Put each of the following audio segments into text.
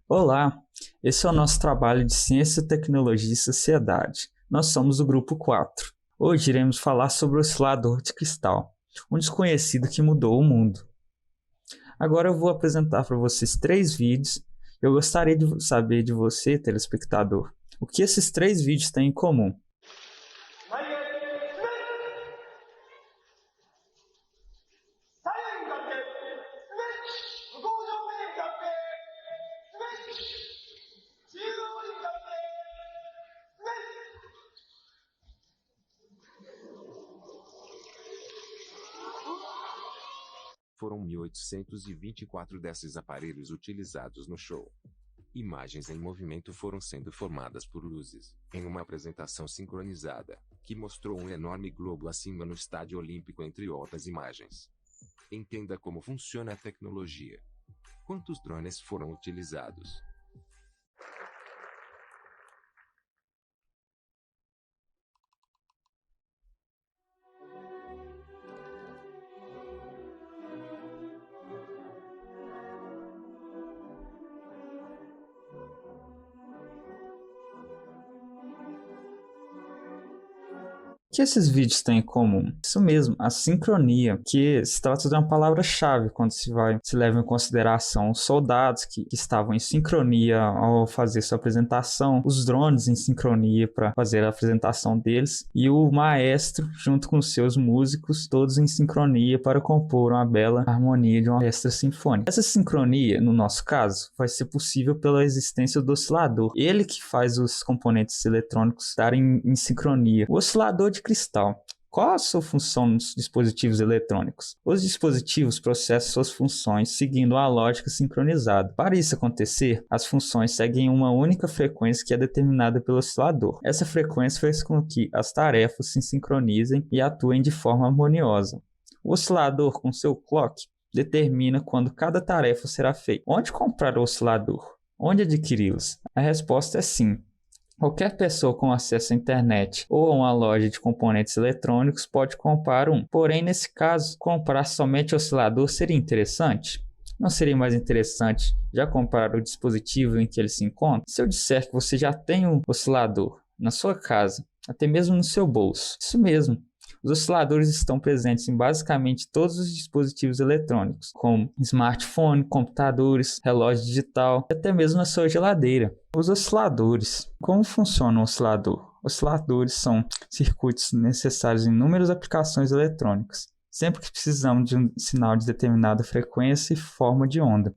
Olá, esse é o nosso trabalho de Ciência, Tecnologia e Sociedade. Nós somos o grupo 4. Hoje iremos falar sobre o oscilador de cristal, um desconhecido que mudou o mundo. Agora eu vou apresentar para vocês 3 vídeos. Eu gostaria de saber de você, telespectador, o que esses 3 vídeos têm em comum. Foram 1824 desses aparelhos utilizados no show. Imagens em movimento foram sendo formadas por luzes, em uma apresentação sincronizada, que mostrou um enorme globo acima no Estádio Olímpico entre outras imagens. Entenda como funciona a tecnologia. Quantos drones foram utilizados? O que esses vídeos têm em comum? Isso mesmo, a sincronia, que se trata de uma palavra-chave quando se leva em consideração os soldados que estavam em sincronia ao fazer sua apresentação, os drones em sincronia para fazer a apresentação deles e o maestro junto com seus músicos, todos em sincronia para compor uma bela harmonia de uma orquestra sinfônica. Essa sincronia, no nosso caso, vai ser possível pela existência do oscilador, ele que faz os componentes eletrônicos estarem em sincronia. O oscilador de cristal. Qual a sua função nos dispositivos eletrônicos? Os dispositivos processam suas funções seguindo a lógica sincronizada. Para isso acontecer, as funções seguem uma única frequência que é determinada pelo oscilador. Essa frequência faz com que as tarefas se sincronizem e atuem de forma harmoniosa. O oscilador, com seu clock, determina quando cada tarefa será feita. Onde comprar o oscilador? Onde adquiri-los? A resposta é sim. Qualquer pessoa com acesso à internet ou a uma loja de componentes eletrônicos pode comprar um. Porém, nesse caso, comprar somente o oscilador seria interessante? Não seria mais interessante já comprar o dispositivo em que ele se encontra? Se eu disser que você já tem um oscilador na sua casa, até mesmo no seu bolso, isso mesmo. Os osciladores estão presentes em basicamente todos os dispositivos eletrônicos, como smartphone, computadores, relógio digital e até mesmo na sua geladeira. Os osciladores. Como funciona um oscilador? Osciladores são circuitos necessários em inúmeras aplicações eletrônicas, sempre que precisamos de um sinal de determinada frequência e forma de onda,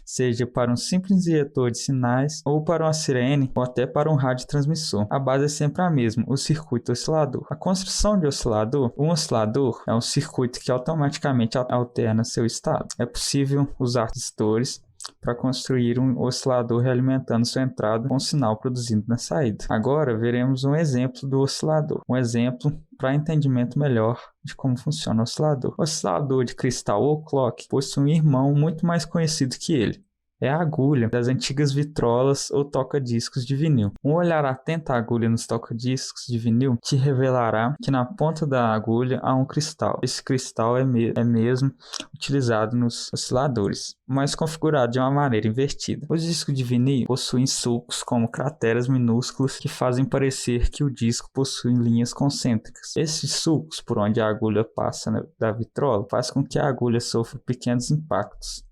seja para um simples injetor de sinais, ou para uma sirene, ou até para um radiotransmissor. A base é sempre a mesma, o circuito oscilador. A construção de oscilador. Um oscilador é um circuito que automaticamente alterna seu estado. É possível usar transistores para construir um oscilador realimentando sua entrada com o sinal produzido na saída. Agora veremos um exemplo do oscilador. Um exemplo para entendimento melhor de como funciona o oscilador. O oscilador de cristal ou clock possui um irmão muito mais conhecido que ele. É a agulha das antigas vitrolas ou toca-discos de vinil. Um olhar atento à agulha nos toca-discos de vinil te revelará que na ponta da agulha há um cristal. Esse cristal é mesmo utilizado nos osciladores, mas configurado de uma maneira invertida. Os discos de vinil possuem sulcos como crateras minúsculas que fazem parecer que o disco possui linhas concêntricas. Esses sulcos, por onde a agulha passa da vitrola, faz com que a agulha sofra pequenos impactos,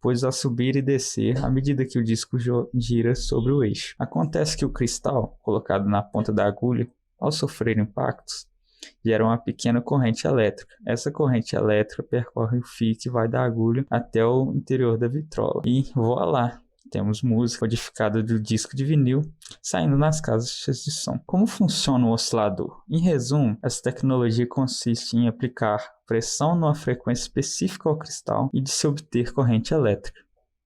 pois ao subir e descer, à medida que o disco gira sobre o eixo. Acontece que o cristal, colocado na ponta da agulha, ao sofrer impactos, gera uma pequena corrente elétrica. Essa corrente elétrica percorre o fio que vai da agulha até o interior da vitrola. E voilá! Temos música codificada do disco de vinil saindo nas caixas de som. Como funciona o oscilador? Em resumo, essa tecnologia consiste em aplicar pressão numa frequência específica ao cristal e de se obter corrente elétrica.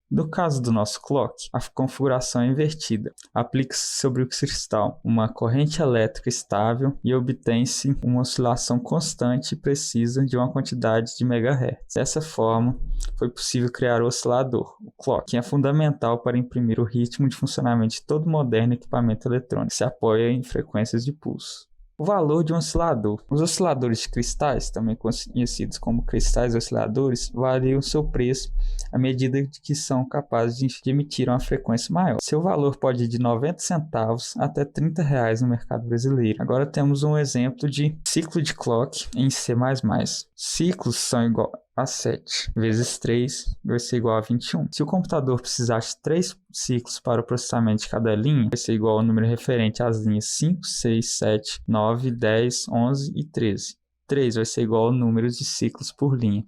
No caso do nosso clock, a configuração é invertida. Aplica-se sobre o cristal uma corrente elétrica estável e obtém-se uma oscilação constante e precisa de uma quantidade de megahertz. Dessa forma, foi possível criar o oscilador, o clock, que é fundamental para imprimir o ritmo de funcionamento de todo moderno equipamento eletrônico, que se apoia em frequências de pulso. O valor de um oscilador. Os osciladores de cristais, também conhecidos como cristais osciladores, variam seu preço à medida que são capazes de emitir uma frequência maior. Seu valor pode ir de 90 centavos até R$ 30 no mercado brasileiro. Agora temos um exemplo de ciclo de clock em C++. Ciclos são igual a 7 vezes 3 vai ser igual a 21. Se o computador precisar de 3 ciclos para o processamento de cada linha, vai ser igual ao número referente às linhas 5, 6, 7, 9, 10, 11 e 13. 3 vai ser igual ao número de ciclos por linha.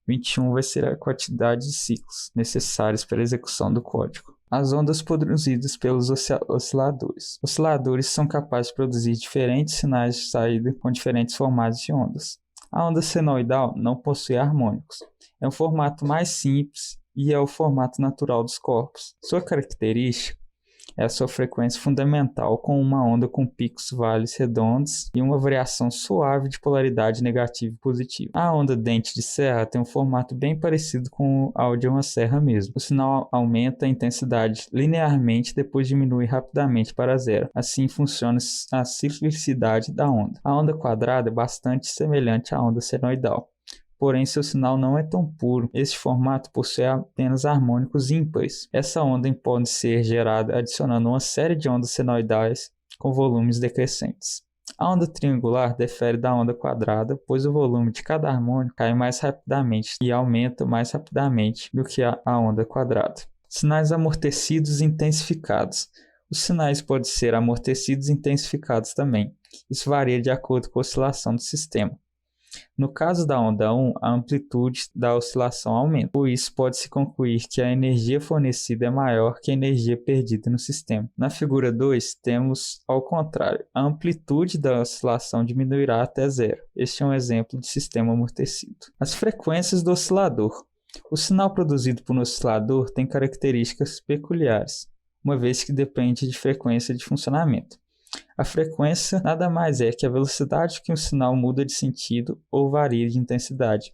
21 vai ser a quantidade de ciclos necessários para a execução do código. As ondas produzidas pelos osciladores. Osciladores são capazes de produzir diferentes sinais de saída com diferentes formatos de ondas. A onda senoidal não possui harmônicos. É um formato mais simples e é o formato natural dos corpos. Sua característica é a sua frequência fundamental com uma onda com picos vales redondos e uma variação suave de polaridade negativa e positiva. A onda dente de serra tem um formato bem parecido com o de uma serra mesmo. O sinal aumenta a intensidade linearmente e depois diminui rapidamente para zero. Assim funciona a ciclicidade da onda. A onda quadrada é bastante semelhante à onda senoidal. Porém, seu sinal não é tão puro. Este formato possui apenas harmônicos ímpares. Essa onda pode ser gerada adicionando uma série de ondas senoidais com volumes decrescentes. A onda triangular difere da onda quadrada, pois o volume de cada harmônico cai mais rapidamente e aumenta mais rapidamente do que a onda quadrada. Sinais amortecidos e intensificados. Os sinais podem ser amortecidos e intensificados também. Isso varia de acordo com a oscilação do sistema. No caso da onda 1, a amplitude da oscilação aumenta. Por isso, pode-se concluir que a energia fornecida é maior que a energia perdida no sistema. Na figura 2, temos, ao contrário, a amplitude da oscilação diminuirá até zero. Este é um exemplo de sistema amortecido. As frequências do oscilador. O sinal produzido por um oscilador tem características peculiares, uma vez que depende de frequência de funcionamento. A frequência nada mais é que a velocidade que um sinal muda de sentido ou varia de intensidade.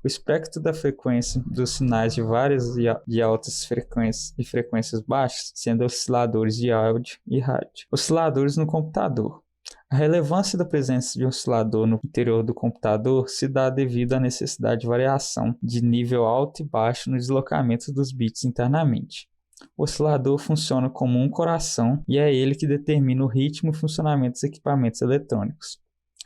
O espectro da frequência dos sinais de várias de altas frequências e frequências baixas, sendo osciladores de áudio e rádio. Osciladores no computador. A relevância da presença de um oscilador no interior do computador se dá devido à necessidade de variação de nível alto e baixo no deslocamento dos bits internamente. O oscilador funciona como um coração e é ele que determina o ritmo e funcionamento dos equipamentos eletrônicos.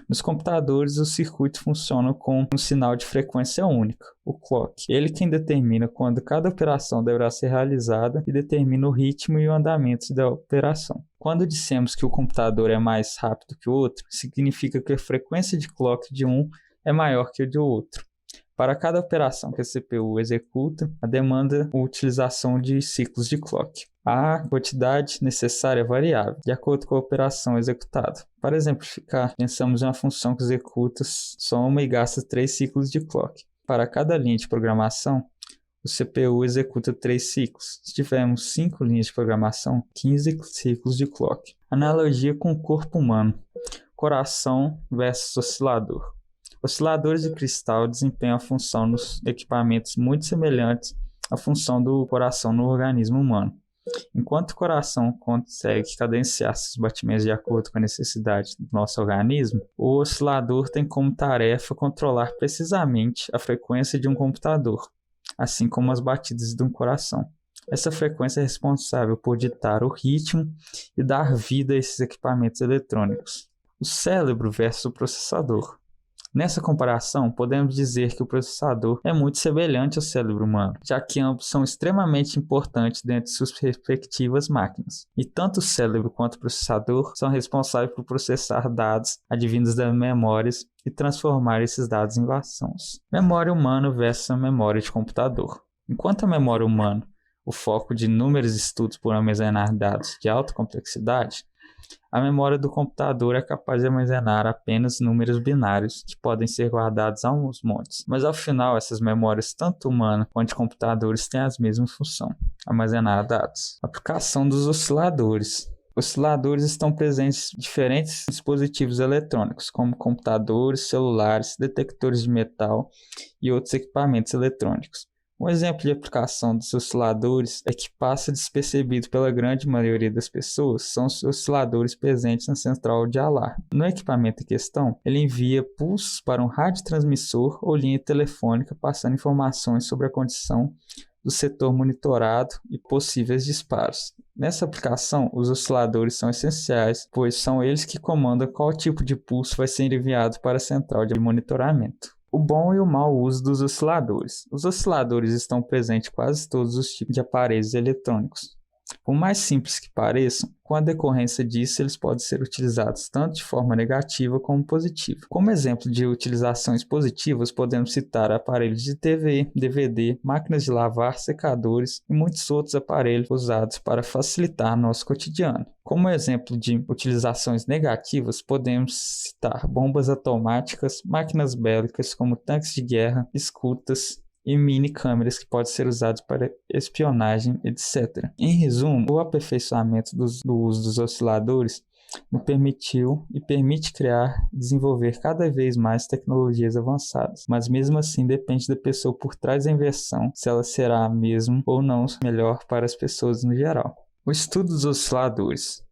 Nos computadores, o circuito funciona com um sinal de frequência única, o clock. Ele quem determina quando cada operação deverá ser realizada e determina o ritmo e o andamento da operação. Quando dissemos que o computador é mais rápido que o outro, significa que a frequência de clock de um é maior que a do outro. Para cada operação que a CPU executa, a demanda a utilização de ciclos de clock. A quantidade necessária é variável, de acordo com a operação executada. Para exemplificar, pensamos em uma função que executa soma e gasta 3 ciclos de clock. Para cada linha de programação, o CPU executa 3 ciclos. Se tivermos 5 linhas de programação, 15 ciclos de clock. Analogia com o corpo humano. Coração versus oscilador. Osciladores de cristal desempenham a função nos equipamentos muito semelhantes à função do coração no organismo humano. Enquanto o coração consegue cadenciar seus batimentos de acordo com a necessidade do nosso organismo, o oscilador tem como tarefa controlar precisamente a frequência de um computador, assim como as batidas de um coração. Essa frequência é responsável por ditar o ritmo e dar vida a esses equipamentos eletrônicos. O cérebro versus o processador. Nessa comparação, podemos dizer que o processador é muito semelhante ao cérebro humano, já que ambos são extremamente importantes dentro de suas respectivas máquinas. E tanto o cérebro quanto o processador são responsáveis por processar dados advindos das memórias e transformar esses dados em ações. Memória humana versus a memória de computador. Enquanto a memória humana, o foco de inúmeros estudos por armazenar dados de alta complexidade, a memória do computador é capaz de armazenar apenas números binários que podem ser guardados aos montes. Mas ao final, essas memórias, tanto humanas quanto de computadores, têm a mesma função: armazenar dados. Aplicação dos osciladores. Osciladores estão presentes em diferentes dispositivos eletrônicos, como computadores, celulares, detectores de metal e outros equipamentos eletrônicos. Um exemplo de aplicação dos osciladores é que passa despercebido pela grande maioria das pessoas são os osciladores presentes na central de alarme. No equipamento em questão, ele envia pulsos para um radiotransmissor ou linha telefônica passando informações sobre a condição do setor monitorado e possíveis disparos. Nessa aplicação, os osciladores são essenciais, pois são eles que comandam qual tipo de pulso vai ser enviado para a central de monitoramento. O bom e o mau uso dos osciladores. Os osciladores estão presentes em quase todos os tipos de aparelhos eletrônicos. Por mais simples que pareçam, com a decorrência disso, eles podem ser utilizados tanto de forma negativa como positiva. Como exemplo de utilizações positivas, podemos citar aparelhos de TV, DVD, máquinas de lavar, secadores e muitos outros aparelhos usados para facilitar nosso cotidiano. Como exemplo de utilizações negativas, podemos citar bombas automáticas, máquinas bélicas como tanques de guerra, escutas, e mini câmeras que podem ser usadas para espionagem, etc. Em resumo, o aperfeiçoamento do uso dos osciladores nos permitiu e permite criar e desenvolver cada vez mais tecnologias avançadas, mas mesmo assim depende da pessoa por trás da invenção, se ela será mesmo ou não melhor para as pessoas no geral. O estudo dos osciladores.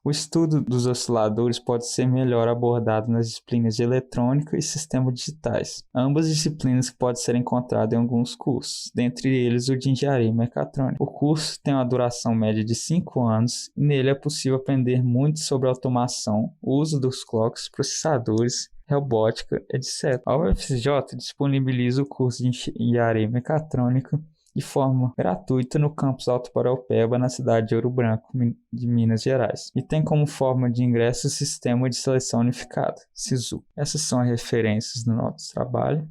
O estudo dos osciladores pode ser melhor abordado nas disciplinas de eletrônica e sistemas digitais, ambas disciplinas que podem ser encontradas em alguns cursos, dentre eles o de engenharia mecatrônica. O curso tem uma duração média de 5 anos e nele é possível aprender muito sobre automação, o uso dos clocks, processadores, robótica, etc. A UFRJ disponibiliza o curso de engenharia mecatrônica de forma gratuita no campus Alto Paraupeba, na cidade de Ouro Branco, de Minas Gerais. E tem como forma de ingresso o Sistema de Seleção Unificado, SISU. Essas são as referências do nosso trabalho.